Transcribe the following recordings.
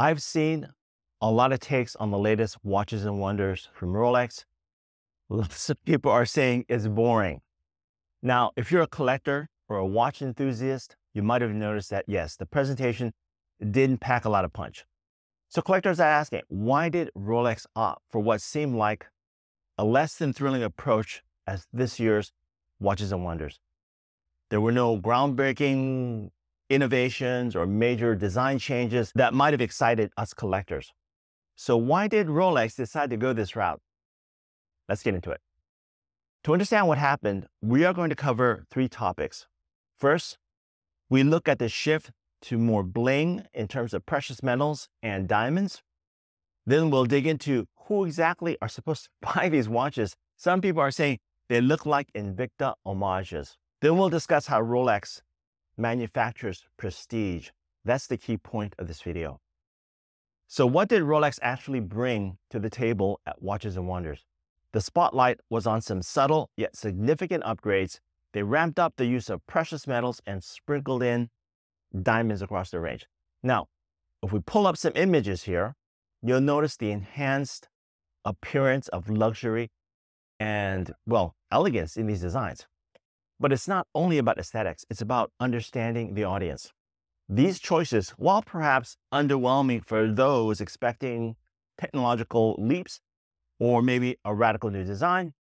I've seen a lot of takes on the latest watches and wonders from Rolex. Lots of people are saying it's boring. Now, if you're a collector or a watch enthusiast, you might have noticed that, yes, the presentation didn't pack a lot of punch. So collectors are asking, why did Rolex opt for what seemed like a less than thrilling approach as this year's watches and wonders? There were no groundbreaking innovations or major design changes that might have excited us collectors. So why did Rolex decide to go this route? Let's get into it. To understand what happened, we are going to cover three topics. First, we look at the shift to more bling in terms of precious metals and diamonds. Then we'll dig into who exactly are supposed to buy these watches. Some people are saying they look like Invicta homages. Then we'll discuss how Rolex manufactures prestige. That's the key point of this video. So what did Rolex actually bring to the table at Watches and Wonders? The spotlight was on some subtle yet significant upgrades. They ramped up the use of precious metals and sprinkled in diamonds across the range. Now, if we pull up some images here, you'll notice the enhanced appearance of luxury and, well, elegance in these designs. But it's not only about aesthetics, it's about understanding the audience. These choices, while perhaps underwhelming for those expecting technological leaps or maybe a radical new design,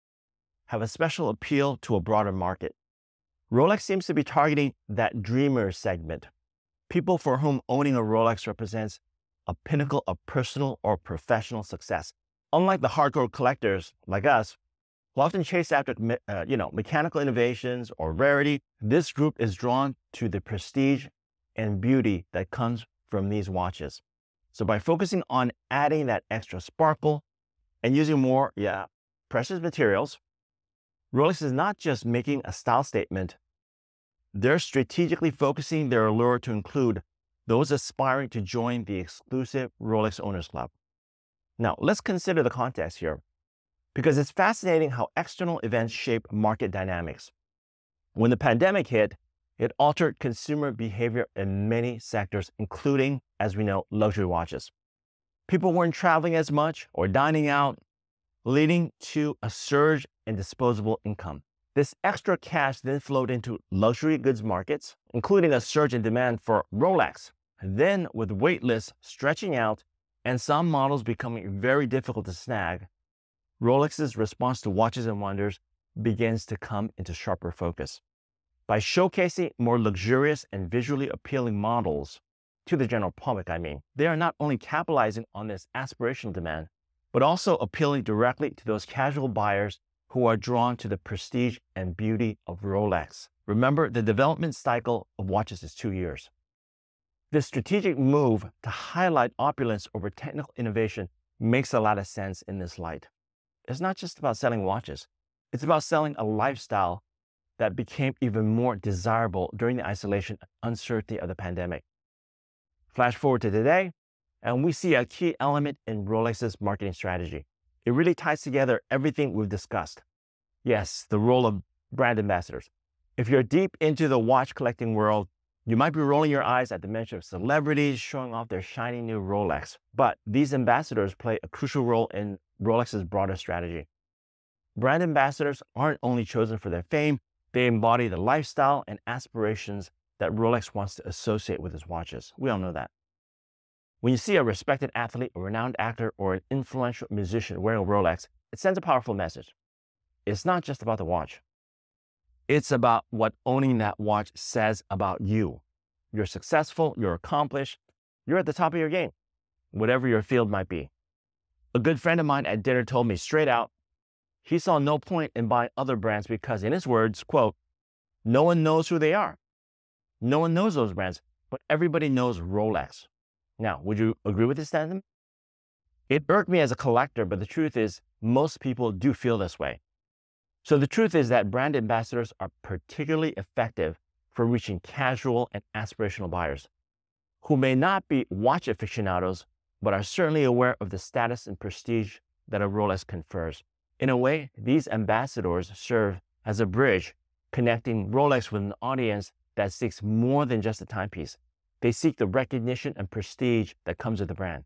have a special appeal to a broader market. Rolex seems to be targeting that dreamer segment, people for whom owning a Rolex represents a pinnacle of personal or professional success. Unlike the hardcore collectors like us, who often chase after mechanical innovations or rarity, this group is drawn to the prestige and beauty that comes from these watches. So by focusing on adding that extra sparkle and using more, precious materials, Rolex is not just making a style statement, they're strategically focusing their allure to include those aspiring to join the exclusive Rolex Owners Club. Now, let's consider the context here, because it's fascinating how external events shape market dynamics. When the pandemic hit, it altered consumer behavior in many sectors, including, as we know, luxury watches. People weren't traveling as much or dining out, leading to a surge in disposable income. This extra cash then flowed into luxury goods markets, including a surge in demand for Rolex. And then, with wait lists stretching out and some models becoming very difficult to snag, Rolex's response to Watches and Wonders begins to come into sharper focus. By showcasing more luxurious and visually appealing models to the general public, they are not only capitalizing on this aspirational demand, but also appealing directly to those casual buyers who are drawn to the prestige and beauty of Rolex. Remember, the development cycle of watches is 2 years. This strategic move to highlight opulence over technical innovation makes a lot of sense in this light. It's not just about selling watches. It's about selling a lifestyle that became even more desirable during the isolation and uncertainty of the pandemic. Flash forward to today, and we see a key element in Rolex's marketing strategy. It really ties together everything we've discussed. Yes, the role of brand ambassadors. If you're deep into the watch collecting world, you might be rolling your eyes at the mention of celebrities showing off their shiny new Rolex. But these ambassadors play a crucial role in Rolex's broader strategy. Brand ambassadors aren't only chosen for their fame, they embody the lifestyle and aspirations that Rolex wants to associate with its watches. We all know that. When you see a respected athlete, a renowned actor, or an influential musician wearing a Rolex, it sends a powerful message. It's not just about the watch. It's about what owning that watch says about you. You're successful, you're accomplished, you're at the top of your game, whatever your field might be. A good friend of mine at dinner told me straight out, he saw no point in buying other brands because, in his words, quote, no one knows who they are. No one knows those brands, but everybody knows Rolex. Now, would you agree with this sentiment? It irked me as a collector, but the truth is most people do feel this way. So the truth is that brand ambassadors are particularly effective for reaching casual and aspirational buyers who may not be watch aficionados, but are certainly aware of the status and prestige that a Rolex confers. In a way, these ambassadors serve as a bridge connecting Rolex with an audience that seeks more than just a timepiece. They seek the recognition and prestige that comes with the brand.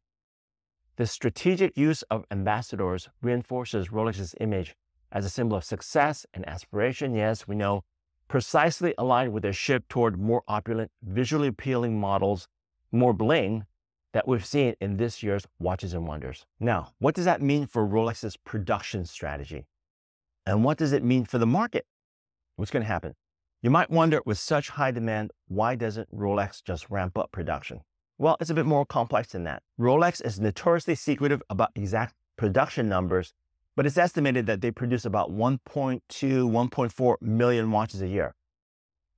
The strategic use of ambassadors reinforces Rolex's image as a symbol of success and aspiration. Yes, we know, precisely aligned with their shift toward more opulent, visually appealing models, more bling, that we've seen in this year's Watches and Wonders. Now, what does that mean for Rolex's production strategy? And what does it mean for the market? What's going to happen? You might wonder, with such high demand, why doesn't Rolex just ramp up production? Well, it's a bit more complex than that. Rolex is notoriously secretive about exact production numbers, but it's estimated that they produce about 1.2, 1.4 million watches a year.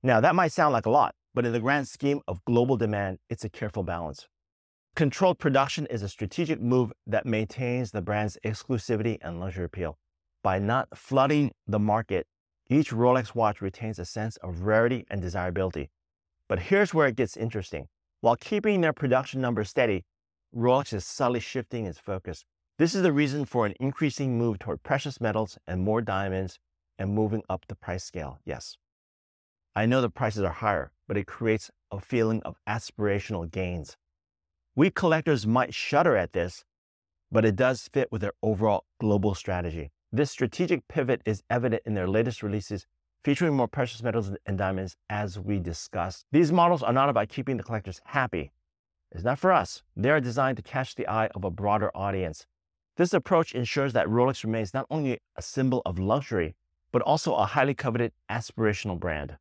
Now, that might sound like a lot, but in the grand scheme of global demand, it's a careful balance. Controlled production is a strategic move that maintains the brand's exclusivity and luxury appeal. By not flooding the market, each Rolex watch retains a sense of rarity and desirability. But here's where it gets interesting. While keeping their production numbers steady, Rolex is subtly shifting its focus. This is the reason for an increasing move toward precious metals and more diamonds and moving up the price scale. Yes, I know the prices are higher, but it creates a feeling of aspirational gains. We collectors might shudder at this, but it does fit with their overall global strategy. This strategic pivot is evident in their latest releases, featuring more precious metals and diamonds, as we discussed. These models are not about keeping the collectors happy. It's not for us. They are designed to catch the eye of a broader audience. This approach ensures that Rolex remains not only a symbol of luxury, but also a highly coveted aspirational brand.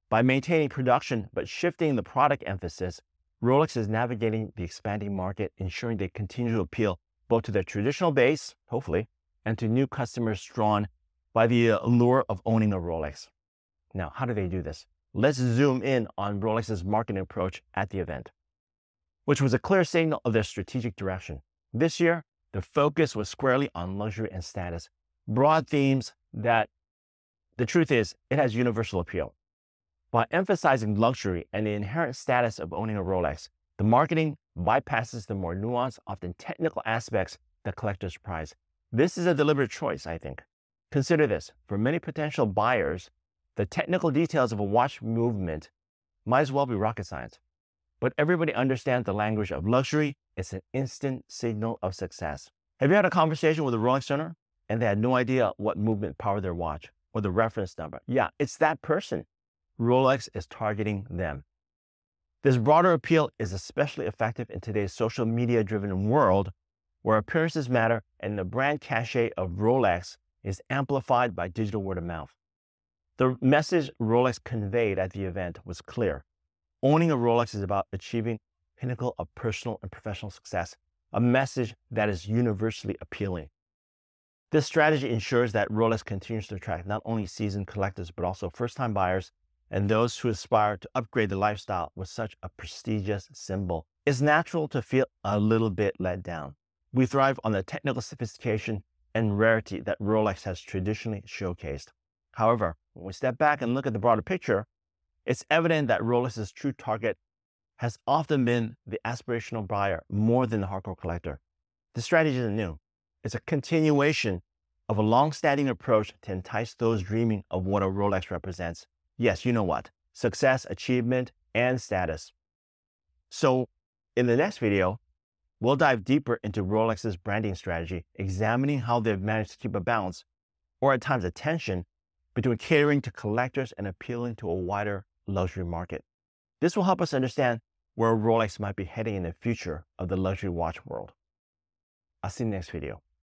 By maintaining production but shifting the product emphasis, Rolex is navigating the expanding market, ensuring they continue to appeal both to their traditional base, hopefully, and to new customers drawn by the allure of owning a Rolex. Now, how do they do this? Let's zoom in on Rolex's marketing approach at the event, which was a clear signal of their strategic direction. This year, the focus was squarely on luxury and status, broad themes that, the truth is, it has universal appeal. By emphasizing luxury and the inherent status of owning a Rolex, the marketing bypasses the more nuanced, often technical aspects that collectors prize. This is a deliberate choice, I think. Consider this. For many potential buyers, the technical details of a watch movement might as well be rocket science. But everybody understands the language of luxury. It's an instant signal of success. Have you had a conversation with a Rolex owner and they had no idea what movement powered their watch or the reference number? Yeah, it's that person. Rolex is targeting them. This broader appeal is especially effective in today's social media-driven world where appearances matter and the brand cachet of Rolex is amplified by digital word of mouth. The message Rolex conveyed at the event was clear. Owning a Rolex is about achieving the pinnacle of personal and professional success, a message that is universally appealing. This strategy ensures that Rolex continues to attract not only seasoned collectors, but also first-time buyers and those who aspire to upgrade their lifestyle with such a prestigious symbol. It's natural to feel a little bit let down. We thrive on the technical sophistication and rarity that Rolex has traditionally showcased. However, when we step back and look at the broader picture, it's evident that Rolex's true target has often been the aspirational buyer more than the hardcore collector. The strategy isn't new. It's a continuation of a long-standing approach to entice those dreaming of what a Rolex represents. Yes, you know what? Success, achievement, and status. So in the next video, we'll dive deeper into Rolex's branding strategy, examining how they've managed to keep a balance, or at times a tension, between catering to collectors and appealing to a wider luxury market. This will help us understand where Rolex might be heading in the future of the luxury watch world. I'll see you in the next video.